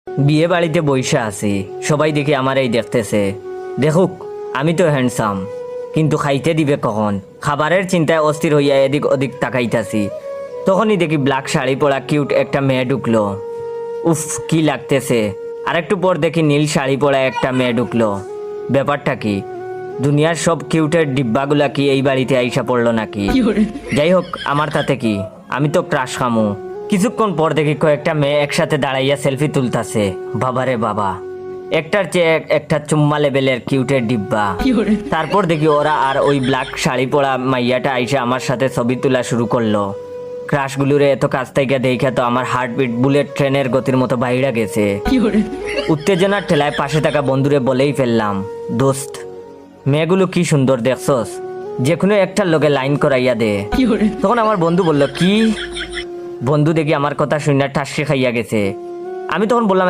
বিয়ে বাড়িতে বইসা আছি, সবাই দেখি আমার এই দেখতেছে। দেখুক আমি তো হ্যান্ডসাম, কিন্তু খাইতে দিবে কখন? খাবারের চিন্তায় অস্থির হইয়া এদিক ওদিক তাকাইতাছি। তখনই দেখি ব্ল্যাক শাড়ি পরা কিউট একটা মেয়ে ঢুকলো। উফ কি লাগতেছে। আর একটু পর দেখি নীল শাড়ি পরা একটা মেয়ে ঢুকলো। ব্যাপারটা কি? দুনিয়ার সব কিউটের ডিব্বাগুলা কি এই বাড়িতে আইসা পড়লো নাকি? যাই হোক, আমার তাতে কি, আমি তো ক্রাশ খামু। কিছুক্ষণ পর দেখি কয়েকটা মেয়ে একসাথে দাঁড়াইয়া সেলফি তুলতাছে। বাবারে বাবা, একটার চেয়ে একটা চুম্মা লেভেলের কিউটের ডিব্বা। তারপর দেখি ওরা আর ওই ব্ল্যাক শাড়ি পরা মাইয়াটা আইসা আমার সাথে ছবি তোলা শুরু করলো। ক্রাশগুলোরে এত কাছ থেকে দেখে তো আমার হার্টবিট বুলেট ট্রেনের গতির মতো বাইরে গেছে। উত্তেজনার ঠেলায় পাশে থাকা বন্ধুরে বলেই ফেললাম, দোস্ত মেয়েগুলো কি সুন্দর দেখছস, যে কোনো একটার লগে লাইন করাইয়া দে। তখন আমার বন্ধু বলল কি? বন্ধু দেখি আমার কথা শুনে ঠাসকে খাইয়া গেছে। আমি তখন বললাম,